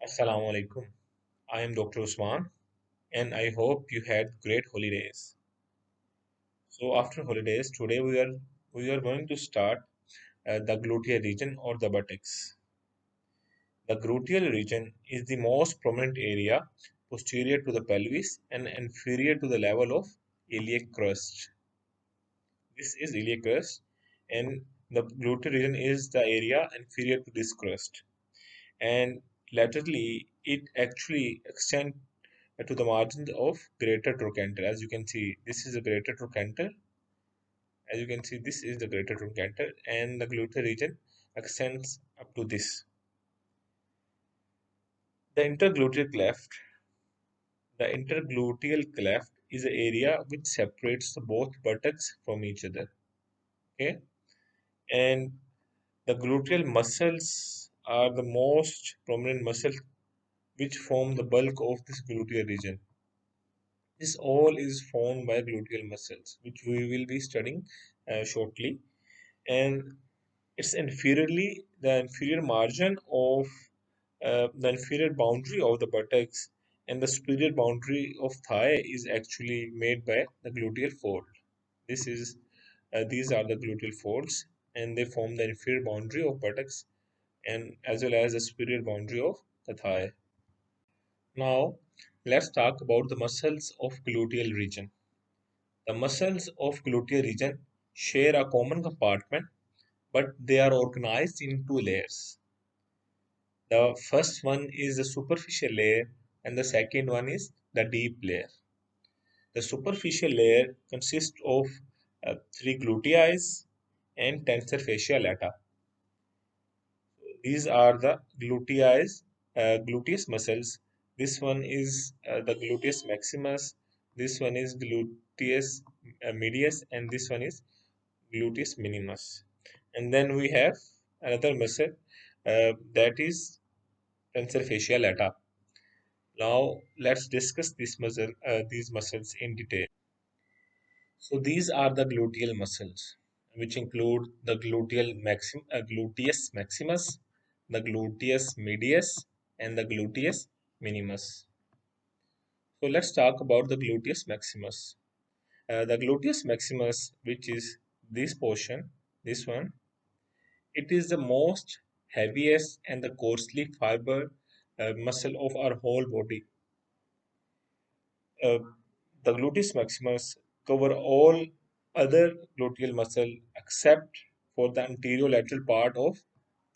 Assalamu alaikum. I am Dr. Usman and I hope you had great holidays. So after holidays, today we are going to start the gluteal region or the buttocks. The gluteal region is the most prominent area posterior to the pelvis and inferior to the level of iliac crust. This is iliac crust and the gluteal region is the area inferior to this crust. And laterally it actually extends to the margins of greater trochanter. As you can see, this is the greater trochanter. As you can see, this is the greater trochanter, and the gluteal region extends up to this. The intergluteal cleft. The intergluteal cleft is the area which separates the both buttocks from each other. Okay, and the gluteal muscles are the most prominent muscles which form the bulk of this gluteal region. This all is formed by gluteal muscles, which we will be studying shortly. And it's the inferior margin of the inferior boundary of the buttocks, and the superior boundary of thigh is actually made by the gluteal fold. This is These are the gluteal folds, and they form the inferior boundary of buttocks and as well as the superior boundary of the thigh. Now, let's talk about the muscles of gluteal region. The muscles of gluteal region share a common compartment, but they are organized in two layers. The first one is the superficial layer, and the second one is the deep layer. The superficial layer consists of three glutei and tensor fascia lata. These are the gluteus muscles. This one is the gluteus maximus. This one is gluteus medius, and this one is gluteus minimus. And then we have another muscle that is tensor fascia lata. Now let's discuss these muscles in detail. So these are the gluteal muscles, which include the gluteus maximus, the gluteus medius, and the gluteus minimus. So let's talk about the gluteus maximus. The gluteus maximus, which is this portion, this one, it is the most heaviest and the coarsely fiber muscle of our whole body. Uh, the gluteus maximus cover all other gluteal muscle except for the anterolateral part of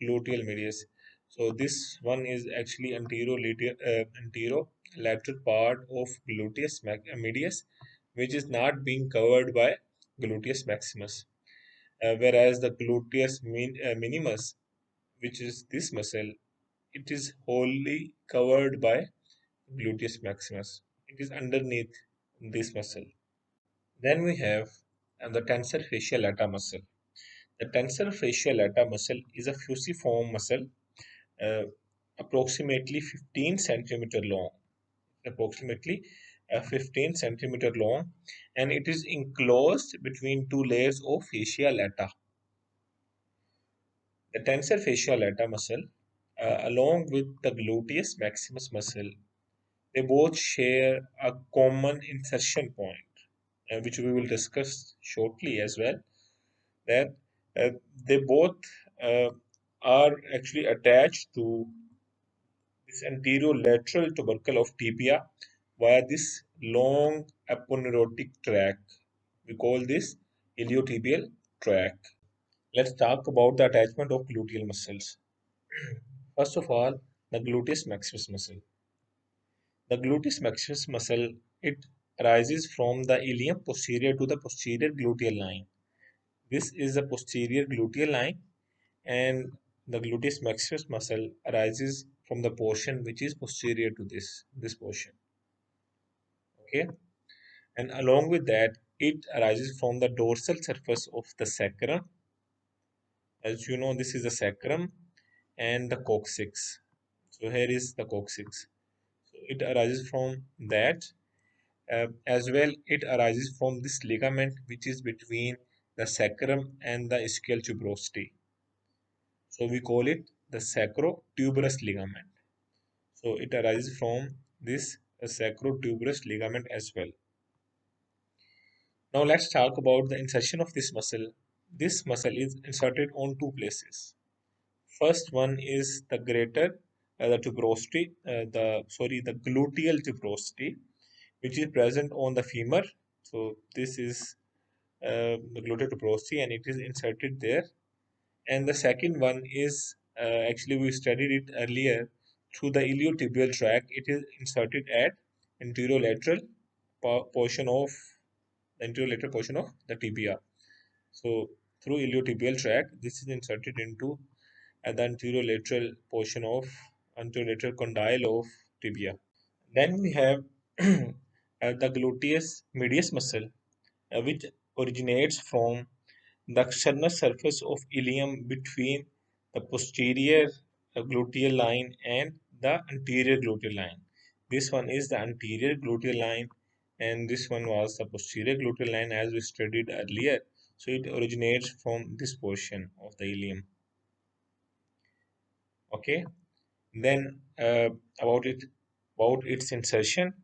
gluteal medius. So this one is actually anterolateral part of medius, which is not being covered by gluteus maximus. Whereas the minimus, which is this muscle, it is wholly covered by gluteus maximus. It is underneath this muscle. Then we have the tensor fascia lata muscle. The tensor fascia lata muscle is a fusiform muscle, uh, approximately 15 centimeter long, approximately 15 centimeter long, and it is enclosed between two layers of fascia lata. The tensor fascia lata muscle, along with the gluteus maximus muscle, they both share a common insertion point, which we will discuss shortly as well. That they both uh, are actually attached to this anterolateral tubercle of tibia via this long aponeurotic tract. We call this iliotibial tract. Let's talk about the attachment of gluteal muscles. First of all, the gluteus maximus muscle. The gluteus maximus muscle, it arises from the ilium posterior to the posterior gluteal line. This is the posterior gluteal line, and the gluteus maximus muscle arises from the portion which is posterior to this portion. Okay, and along with that, it arises from the dorsal surface of the sacrum. As you know, this is the sacrum and the coccyx. So here is the coccyx. So it arises from that. As well, it arises from this ligament which is between the sacrum and the ischial tuberosity. So we call it the sacrotuberous ligament. So it arises from this sacrotuberous ligament as well. Now let's talk about the insertion of this muscle. This muscle is inserted on two places. First one is the greater the tuberosity, the gluteal tuberosity, which is present on the femur. So this is the gluteal tuberosity, and it is inserted there. And the second one is actually we studied it earlier through the iliotibial tract. It is inserted at anterolateral portion of the anterolateral portion of the tibia. So through iliotibial tract, this is inserted into the anterolateral portion of anterolateral condyle of tibia. Then we have the gluteus medius muscle, which originates from the external surface of ilium between the posterior gluteal line and the anterior gluteal line. This one is the anterior gluteal line, and this one was the posterior gluteal line as we studied earlier. So it originates from this portion of the ilium. Okay. Then about it about its insertion,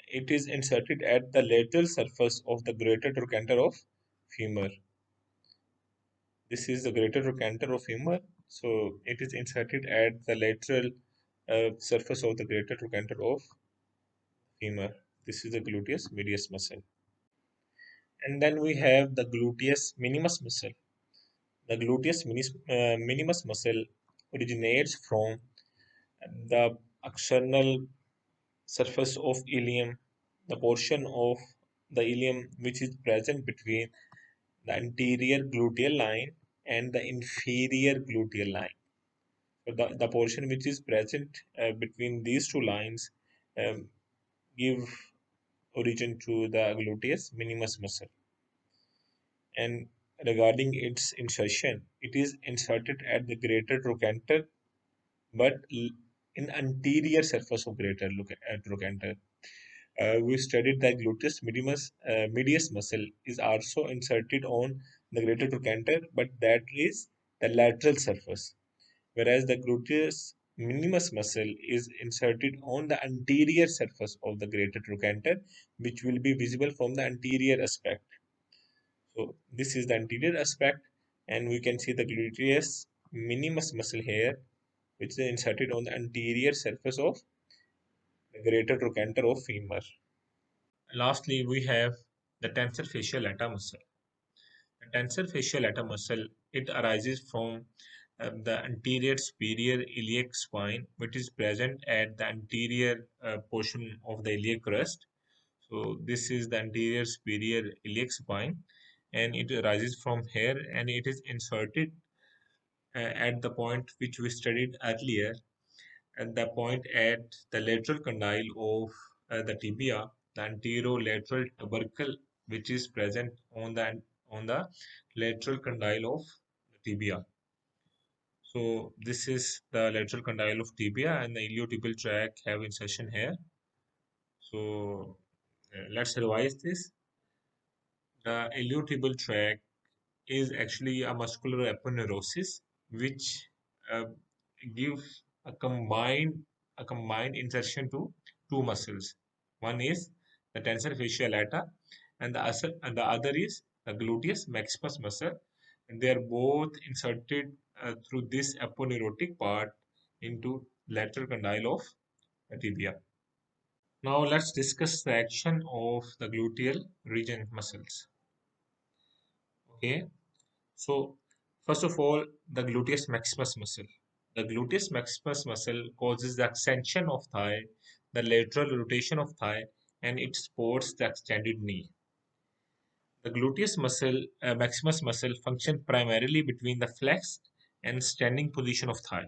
it is inserted at the lateral surface of the greater trochanter of femur. This is the greater trochanter of femur. So it is inserted at the lateral surface of the greater trochanter of femur. This is the gluteus medius muscle. And then we have the gluteus minimus muscle. The minimus muscle originates from the external surface of ilium, the portion of the ilium which is present between the anterior gluteal line and the inferior gluteal line. So the portion which is present between these two lines um, give origin to the gluteus minimus muscle. And regarding its insertion, it is inserted at the greater trochanter, but in anterior surface of greater trochanter. We studied that gluteus medius muscle is also inserted on the greater trochanter, but that is the lateral surface, whereas the gluteus minimus muscle is inserted on the anterior surface of the greater trochanter, which will be visible from the anterior aspect. So this is the anterior aspect, and we can see the gluteus minimus muscle here, which is inserted on the anterior surface of the greater trochanter of femur. Lastly, we have the tensor fascial lata muscle. The tensor fascial lata muscle, it arises from the anterior superior iliac spine, which is present at the anterior portion of the iliac crest. So this is the anterior superior iliac spine, and it arises from here, and it is inserted at the point which we studied earlier, at the point at the lateral condyle of the tibia, the anterolateral tubercle, which is present on the lateral condyle of the tibia. So this is the lateral condyle of tibia, and the iliotibial tract have insertion here. So let's revise this. The iliotibial tract is actually a muscular aponeurosis which uh, gives a combined insertion to two muscles. One is the tensor fascia lata, and the other is the gluteus maximus muscle. And they are both inserted through this aponeurotic part into lateral condyle of the tibia. Now let's discuss the action of the gluteal region muscles. Okay, so first of all, the gluteus maximus muscle. The gluteus maximus muscle causes the extension of thigh, the lateral rotation of thigh, and it supports the extended knee. The maximus muscle function primarily between the flexed and standing position of thigh,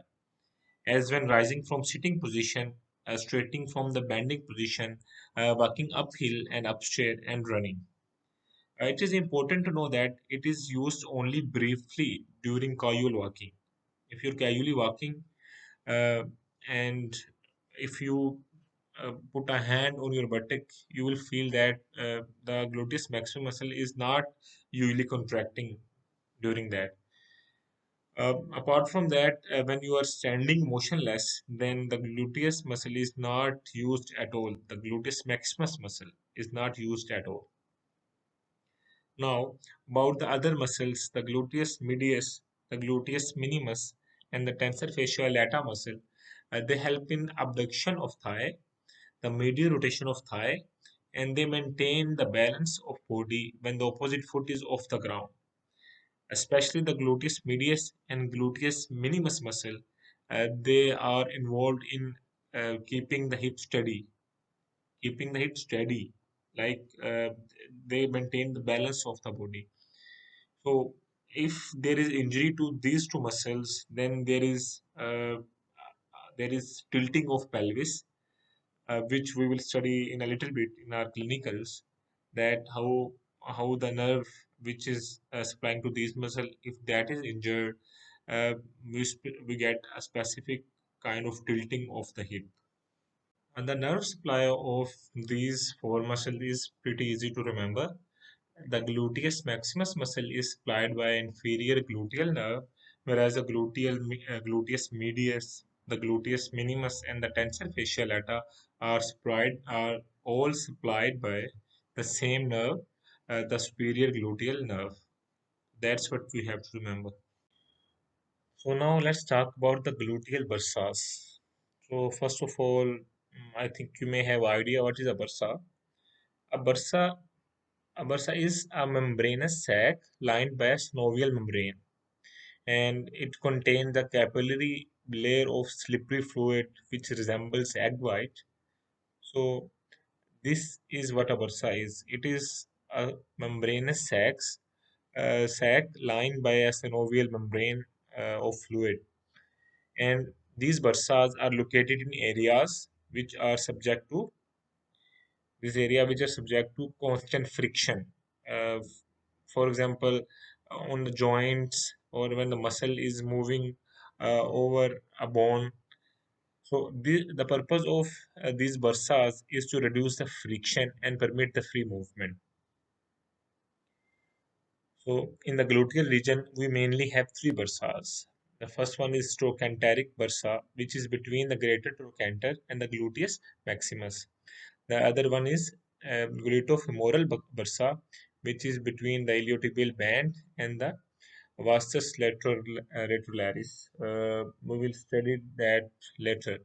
as when rising from sitting position, straightening from the bending position, walking uphill and upstairs, and running. It is important to know that it is used only briefly during casual walking. If you're casually walking uh, and if you put a hand on your buttock, you will feel that the gluteus maximus muscle is not usually contracting during that. Apart from that, when you are standing motionless, then the gluteus muscle is not used at all. The gluteus maximus muscle is not used at all. Now, about the other muscles, the gluteus medius, the gluteus minimus, and the tensor fascia lata muscle, they help in abduction of thigh, the medial rotation of thigh, and they maintain the balance of body when the opposite foot is off the ground. Especially the gluteus medius and gluteus minimus muscle, they are involved in keeping the hip steady, like they maintain the balance of the body. So, if there is injury to these two muscles, then there is tilting of pelvis, which we will study in a little bit in our clinicals. That how the nerve which is supplying to these muscle, if that is injured, we get a specific kind of tilting of the hip. And the nerve supply of these four muscles is pretty easy to remember. The gluteus maximus muscle is supplied by inferior gluteal nerve, whereas the gluteus medius, the gluteus minimus, and the tensor fascia lata are all supplied by the same nerve, the superior gluteal nerve. That's what we have to remember. So now let's talk about the gluteal bursas. So first of all, I think you may have idea what is a bursa. A bursa A bursa is a membranous sac lined by a synovial membrane, and it contains the capillary layer of slippery fluid which resembles egg white. So this is what a bursa is. It is a membranous sac lined by a synovial membrane of fluid, and these bursas are located in areas which are subject to this area which are subject to constant friction. For example, on the joints or when the muscle is moving over a bone. So the purpose of these bursas is to reduce the friction and permit the free movement. So in the gluteal region, we mainly have three bursas. The first one is trochanteric bursa, which is between the greater trochanter and the gluteus maximus. The other one is glutofemoral bursa, which is between the iliotibial band and the vastus lateralis. We will study that later.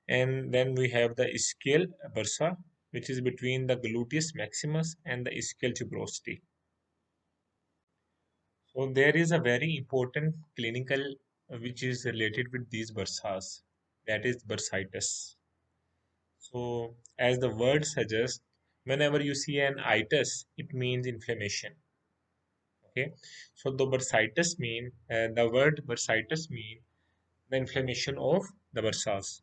And then we have the ischial bursa, which is between the gluteus maximus and the ischial tuberosity. So there is a very important clinical which is related with these bursas, that is bursitis. So, as the word suggests, whenever you see an itis, it means inflammation. Okay, so the word bursitis mean the inflammation of the bursas.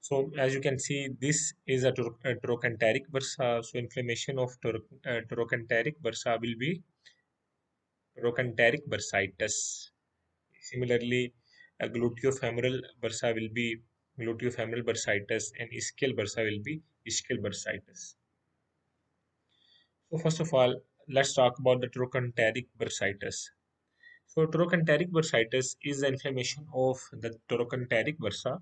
So, as you can see, this is a trochanteric bursa. So, inflammation of trochanteric bursa will be trochanteric bursitis. Similarly, a gluteofemoral bursa will be gluteofemoral bursitis, and ischial bursa will be ischial bursitis. So first of all, let's talk about the trochanteric bursitis. So trochanteric bursitis is the inflammation of the trochanteric bursa.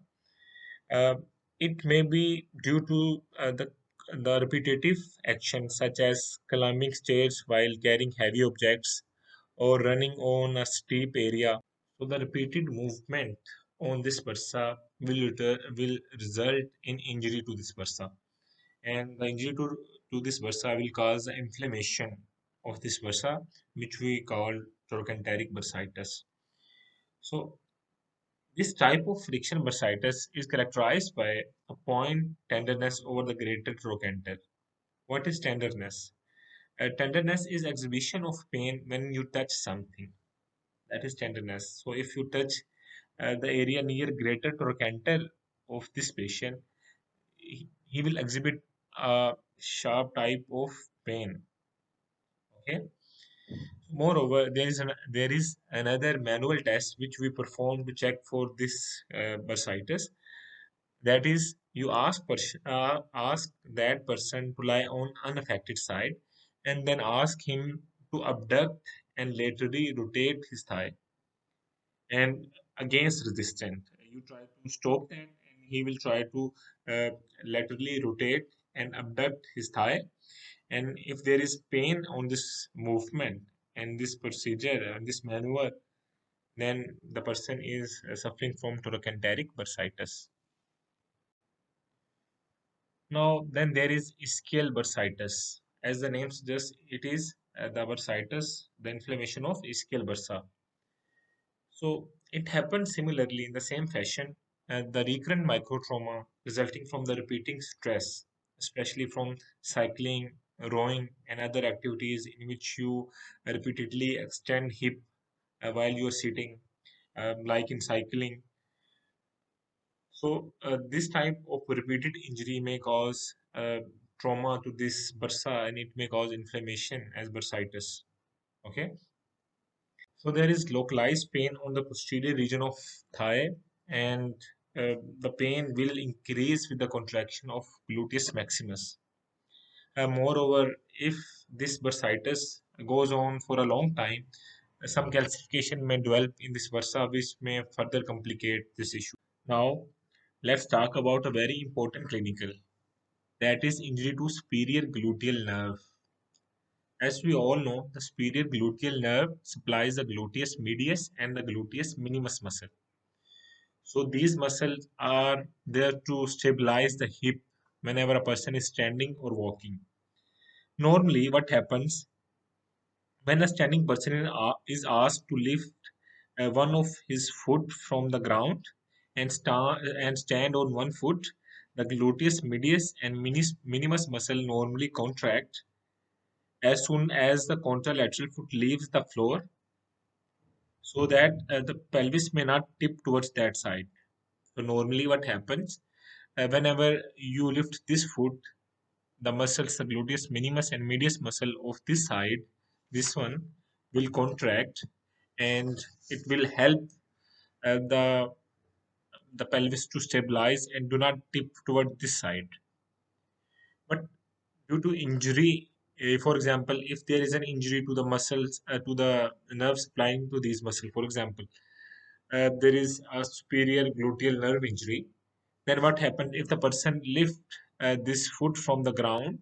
Uh, it may be due to the repetitive actions such as climbing stairs while carrying heavy objects or running on a steep area. So the repeated movement on this bursa will result in injury to this bursa, and the injury to this bursa will cause the inflammation of this bursa, which we call trochanteric bursitis. So this type of friction bursitis is characterized by a point tenderness over the greater trochanter. What is tenderness? Tenderness is exhibition of pain when you touch something. That is tenderness. So if you touch the area near greater trochanter of this patient, he will exhibit a sharp type of pain. Okay. Moreover, there is another manual test which we perform to check for this bursitis. That is, you ask that person to lie on unaffected side, and then ask him to abduct and laterally rotate his thigh and against resistance. You try to stop that, and he will try to uh, laterally rotate and abduct his thigh. And if there is pain on this movement and this procedure and this maneuver, then the person is suffering from trochanteric bursitis. Now, then there is ischial bursitis. As the name suggests, it is the bursitis, the inflammation of ischial bursa. So it happens similarly in the same fashion. The recurrent microtrauma resulting from the repeating stress, especially from cycling, rowing, and other activities in which you repeatedly extend hip while you are sitting, like in cycling. So this type of repeated injury may cause trauma to this bursa, and it may cause inflammation as bursitis. Okay. So there is localized pain on the posterior region of thigh, and the pain will increase with the contraction of gluteus maximus. Moreover, if this bursitis goes on for a long time, some calcification may develop in this bursa, which may further complicate this issue. Now, let's talk about a very important clinical, that is injury to superior gluteal nerve. As we all know, the superior gluteal nerve supplies the gluteus medius and the gluteus minimus muscle. So these muscles are there to stabilize the hip whenever a person is standing or walking. Normally, what happens when a standing person is asked to lift one of his foot from the ground and stand on one foot, the gluteus medius and minimus muscle normally contract as soon as the contralateral foot leaves the floor, so that the pelvis may not tip towards that side. So normally what happens whenever you lift this foot, the muscles, the gluteus minimus and medius muscle of this side, this one will contract, and it will help the pelvis to stabilize and do not tip toward this side. But due to injury, for example, if there is an injury to the muscles, to the nerves supplying to these muscles, for example, there is a superior gluteal nerve injury, then what happens if the person lift this foot from the ground?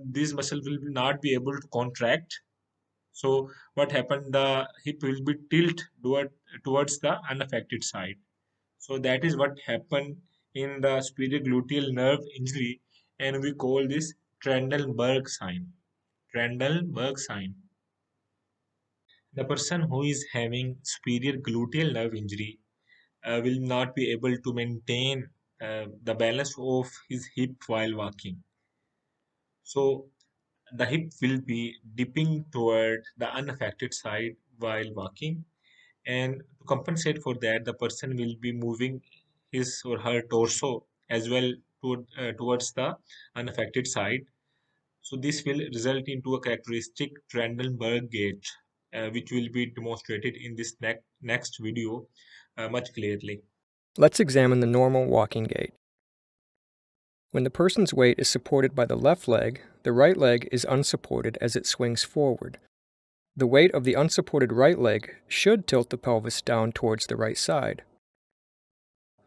This muscle will not be able to contract. So what happened? The hip will be tilt towards the unaffected side. So that is what happened in the superior gluteal nerve injury, and we call this Trendelenburg sign. Trendelenburg sign. The person who is having superior gluteal nerve injury will not be able to maintain the balance of his hip while walking. So the hip will be dipping toward the unaffected side while walking, and to compensate for that, the person will be moving his or her torso as well towards the unaffected side. So this will result into a characteristic Trendelenburg gait, which will be demonstrated in this next video much clearly. Let's examine the normal walking gait. When the person's weight is supported by the left leg, the right leg is unsupported as it swings forward. The weight of the unsupported right leg should tilt the pelvis down towards the right side.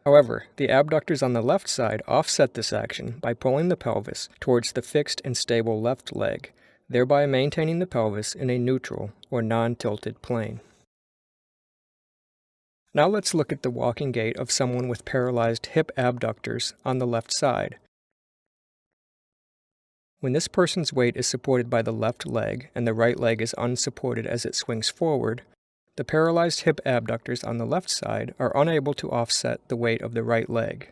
However, the abductors on the left side offset this action by pulling the pelvis towards the fixed and stable left leg, thereby maintaining the pelvis in a neutral or non-tilted plane. Now let's look at the walking gait of someone with paralyzed hip abductors on the left side. When this person's weight is supported by the left leg and the right leg is unsupported as it swings forward, the paralyzed hip abductors on the left side are unable to offset the weight of the right leg.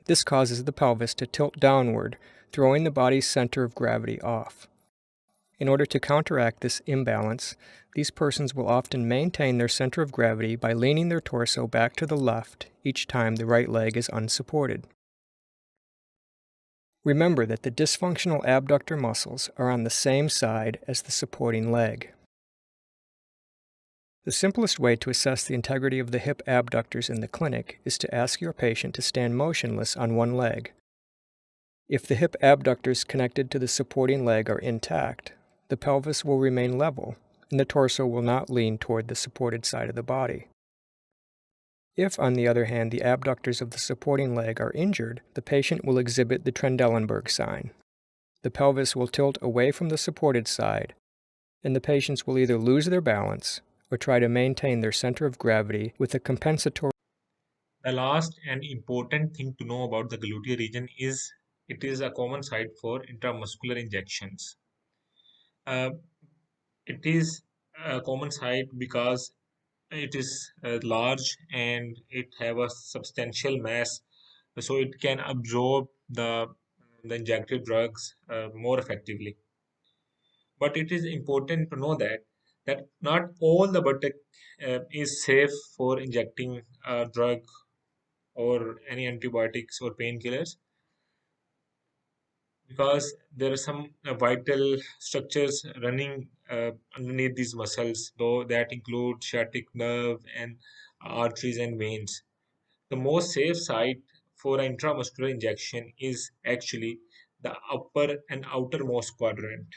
This causes the pelvis to tilt downward, throwing the body's center of gravity off. In order to counteract this imbalance, these persons will often maintain their center of gravity by leaning their torso back to the left each time the right leg is unsupported. Remember that the dysfunctional abductor muscles are on the same side as the supporting leg. The simplest way to assess the integrity of the hip abductors in the clinic is to ask your patient to stand motionless on one leg. If the hip abductors connected to the supporting leg are intact, the pelvis will remain level, and the torso will not lean toward the supported side of the body. If, on the other hand, the abductors of the supporting leg are injured, the patient will exhibit the Trendelenburg sign. The pelvis will tilt away from the supported side, and the patients will either lose their balance or try to maintain their center of gravity with a compensatory. The last and important thing to know about the gluteal region is it is a common site for intramuscular injections. Uh, it is a common site because it is large and it have a substantial mass, so it can absorb the injected drugs more effectively. But it is important to know that not all the buttock is safe for injecting a drug or any antibiotics or painkillers, because there are some vital structures running underneath these muscles, though that include sciatic nerve and arteries and veins. The most safe site for an intramuscular injection is actually the upper and outermost quadrant,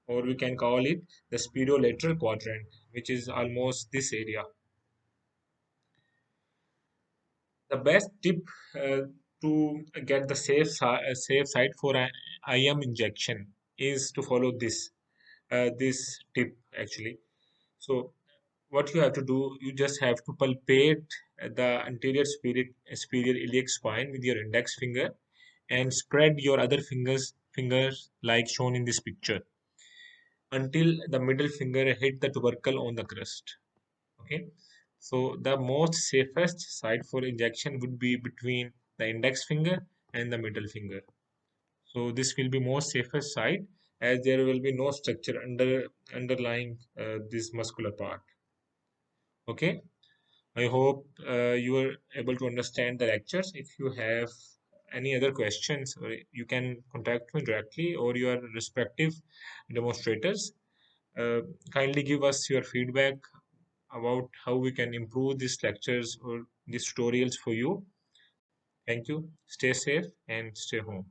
or we can call it the spirolateral quadrant, which is almost this area. The best tip to get the safe site for an IM injection is to follow this tip actually. So what you have to do, you just have to palpate the anterior superior iliac spine with your index finger and spread your other fingers like shown in this picture until the middle finger hit the tubercle on the crust. Okay, so the most safest site for injection would be between the index finger and the middle finger. So this will be most safest site, as there will be no structure underlying this muscular part. Okay, I hope you were able to understand the lectures. If you have any other questions, you can contact me directly or your respective demonstrators. Uh, Kindly give us your feedback about how we can improve these lectures or these tutorials for you. Thank you. Stay safe and stay home.